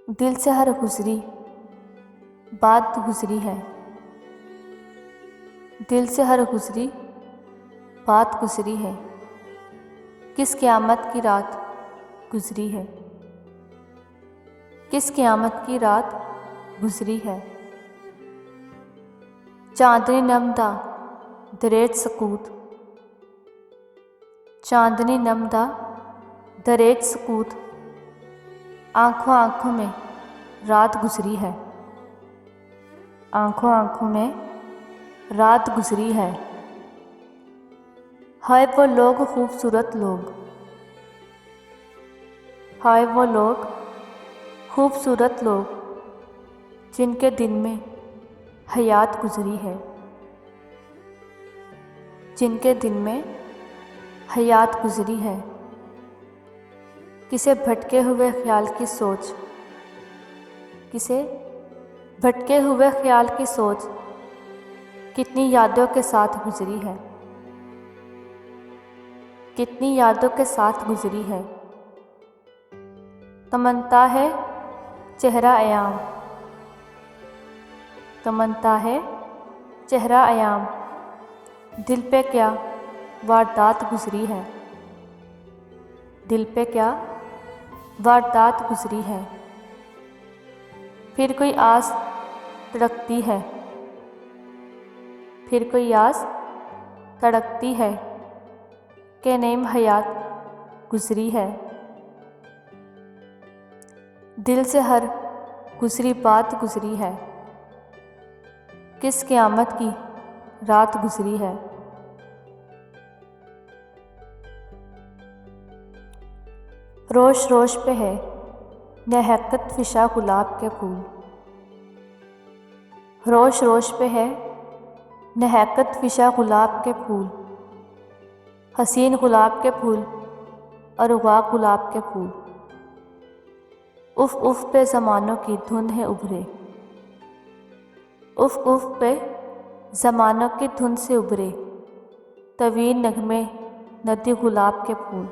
दिल से हर गुजरी बात गुजरी है। दिल से हर गुजरी बात गुजरी है। किस क़यामत की रात गुजरी है। किस क़यामत की रात गुजरी है। चांदनी नमदा दरेज सकूत, चांदनी नमदा दरेज सकूत, आँखों आँखों में रात गुजरी है। आँखों आँखों में रात गुजरी है। हाय वो लोग खूबसूरत लोग, हाय वो लोग खूबसूरत लोग जिनके दिन में हयात गुजरी है। जिनके दिन में हयात गुजरी है। किसे भटके हुए ख्याल की सोच, किसे भटके हुए ख्याल की सोच कितनी यादों के साथ गुजरी है। कितनी यादों के साथ गुजरी है। तमन्ता है चेहरा अयाम, तमन्ता है चेहरा अयाम, दिल पे क्या वारदात गुजरी है। दिल पे क्या वारदात गुजरी है। फिर कोई आस तड़कती है, फिर कोई आस तड़कती है कि नेम हयात गुजरी है। दिल से हर गुजरी बात गुजरी है। किस क़यामत की रात गुजरी है। रोश रोश पे है नहकत फिशा गुलाब के फूल, रोश रोश पे है नहकत फिशा गुलाब के फूल, हसीन गुलाब के फूल और वाह गुलाब के फूल। उफ़ उफ़ पे ज़मानों की धुन है उभरे, उफ़ उफ़ पे ज़मानों की धुन से उभरे तवील नगमे नदी गुलाब के फूल।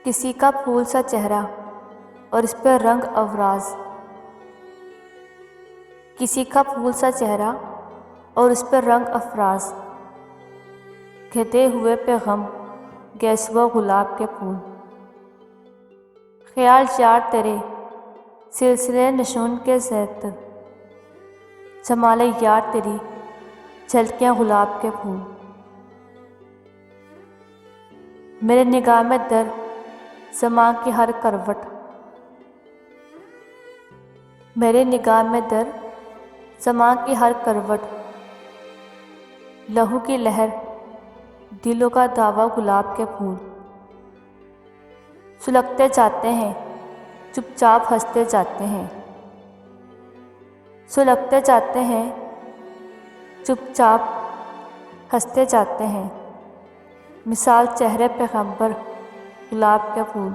किसी का फूल सा चेहरा और इस पर रंग अवराज, किसी का फूल सा चेहरा और इस पर रंग अफराज, घिते हुए पे गम गैसवा गुलाब के फूल। ख्याल यार तेरे सिलसिले नशून के ज़ैत, जमाले यार तेरी झलकियाँ गुलाब के फूल। मेरे निगाह में दर ज़मां की हर करवट, मेरे निगाह में दर ज़मां की हर करवट, लहू की लहर दिलों का दावा गुलाब के फूल। सुलगते जाते हैं चुपचाप हंसते जाते हैं, सुलगते जाते हैं चुपचाप हंसते जाते हैं, मिसाल चेहरे पे पैगंबर गुलाब के फूल।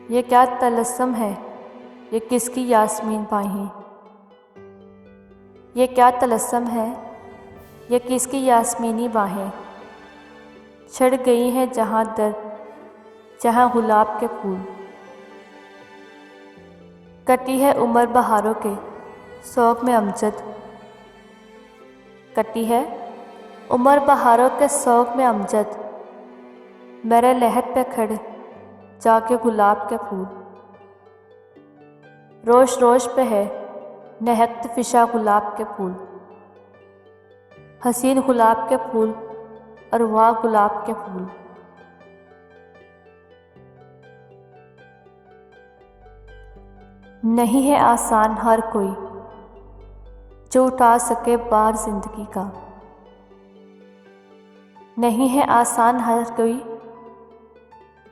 ये क्या तलस्सम है ये किसकी यास्मीन बाहीं, ये क्या तलस्सम है ये किसकी यास्मीनी बाहें, छड़ गई हैं जहाँ दर जहाँ गुलाब के फूल। कटी है उम्र बहारों के शौक़ में अमजद, कटी है उम्र बहारों के शौक़ में अमजद, मेरे लहर पे खड़े जाके गुलाब के फूल। रोश रोश पे है नहकत फिशा गुलाब के फूल, हसीन गुलाब के फूल और वाह गुलाब के फूल। नहीं है आसान हर कोई जो उठा सके बार जिंदगी का, नहीं है आसान हर कोई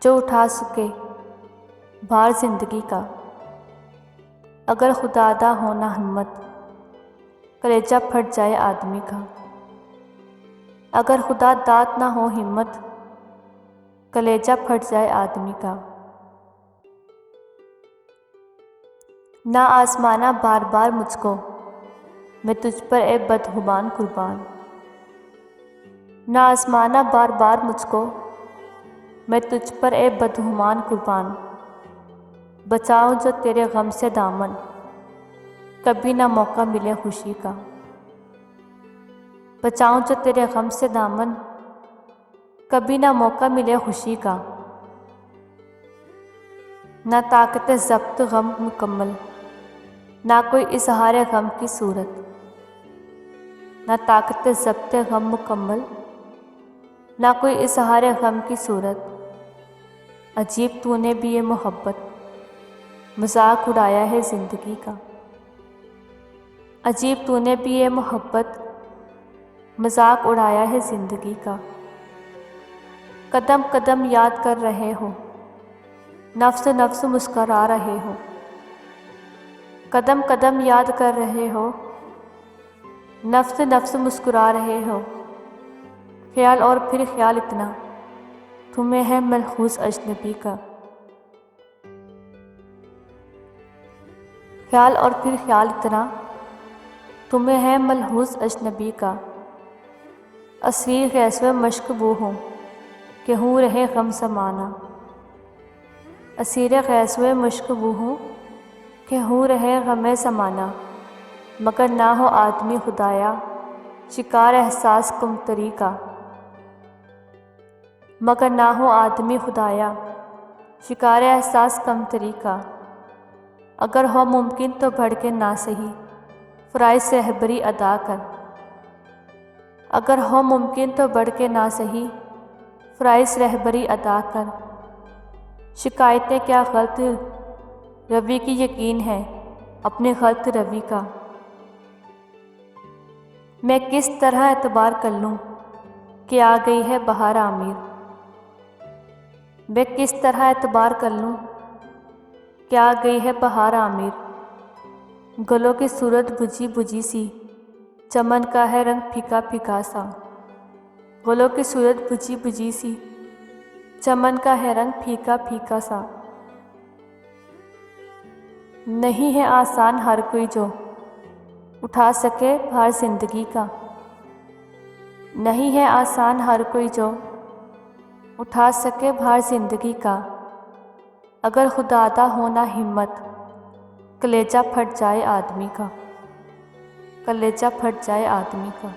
जो उठा सके भार जिंदगी का। अगर खुदादा होना हिम्मत कलेजा फट जाए आदमी का, अगर खुदा दात ना हो हिम्मत कलेजा फट जाए आदमी का। ना आजमाना बार बार मुझको मैं तुझ पर ए बदगुमान कुर्बान, ना आजमाना बार बार मुझको मैं तुझ पर ए बदगुमान कुर्बान, बचाऊं जो तेरे गम से दामन, कभी ना मौका मिले खुशी का। बचाऊं जो तेरे गम से दामन, कभी ना मौका मिले खुशी का। ना ताकत ज़ब्त गम मुकम्मल, ना कोई इजहार गम की सूरत। ना ताकत ज़ब्त गम मुकम्मल, ना कोई इजहार गम की सूरत। अजीब तूने भी ये मोहब्बत, मजाक उड़ाया है ज़िंदगी का। अजीब तूने भी ये मोहब्बत, मजाक उड़ाया है ज़िंदगी का। कदम कदम याद कर रहे हो, नफ्स नफ्स मुस्करा रहे हो। कदम कदम याद कर रहे हो, नफ्स नफ्स मुस्कुरा रहे हो। ख्याल और फिर ख्याल इतना, तुम्हें है मलहूस अजनबी का। ख्याल और फिर ख्याल इतना, तुम्हें है मलहूस अजनबी का। असीर गैसवे मशकबू हूँ कि हूँ रहे गम ज़माना। असीर गैसवे मशकबू हूँ कि हूँ रहे गम ज़माना। मगर ना हो आदमी खुदाया, शिकार एहसास कमतरी का। मगर ना हो आदमी खुदाया, शिकार एहसास कमतरी का। अगर हो मुमकिन तो बढ़ के ना सही, फ़राइज़ रहबरी अदा कर। अगर हो मुमकिन तो बढ़ के ना सही, फ़राइज़ रहबरी अदा कर। शिकायतें क्या गलत रवि की यकीन है अपने गलत रवि का। मैं किस तरह एतबार कर लूँ कि आ गई है बहार आमिर। मैं किस तरह एतबार कर लूँ कि आ गई है बहार आमिर। गलों की सूरत बुझी बुझी सी, चमन का है रंग फीका फीका सा। गलों की सूरत बुझी बुझी सी, चमन का है रंग फीका फीका सा। नहीं है आसान हर कोई जो उठा सके भार जिंदगी का। नहीं है आसान हर कोई जो उठा सके भार जिंदगी का। अगर खुदादा होना हिम्मत, कलेजा फट जाए आदमी का। कलेजा फट जाए आदमी का।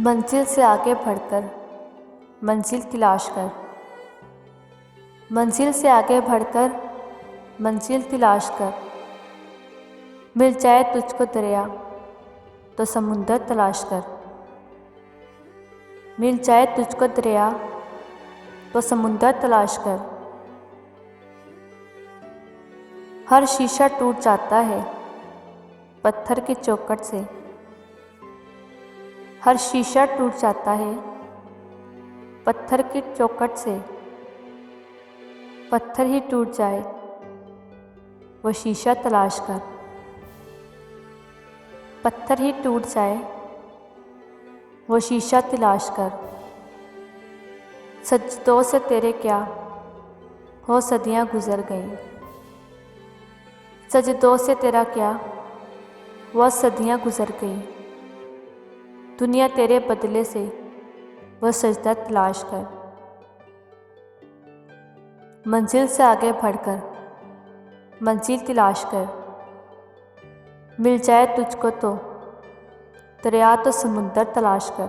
मंजिल से आगे बढ़कर मंजिल तलाश कर। मंजिल से आगे बढ़कर मंजिल तलाश कर। मिल जाए तुझको दरिया तो समुंदर तलाश कर। मिल जाए तुझको दरिया तो समुंदर तलाश कर। हर शीशा टूट जाता है पत्थर की चौखट से। हर शीशा टूट जाता है पत्थर की चौखट से। पत्थर ही टूट जाए वो शीशा तलाश कर। पत्थर ही टूट जाए वो शीशा तलाश कर। सजदों से तेरे क्या हो सदियां गुजर गई। सजदों से तेरा क्या वह सदियां गुजर गई। दुनिया तेरे बदले से वह सजदा तलाश कर। मंजिल से आगे बढ़कर मंजिल तलाश कर। मिल जाए तुझको तो दरिया तो समुंदर तलाश कर।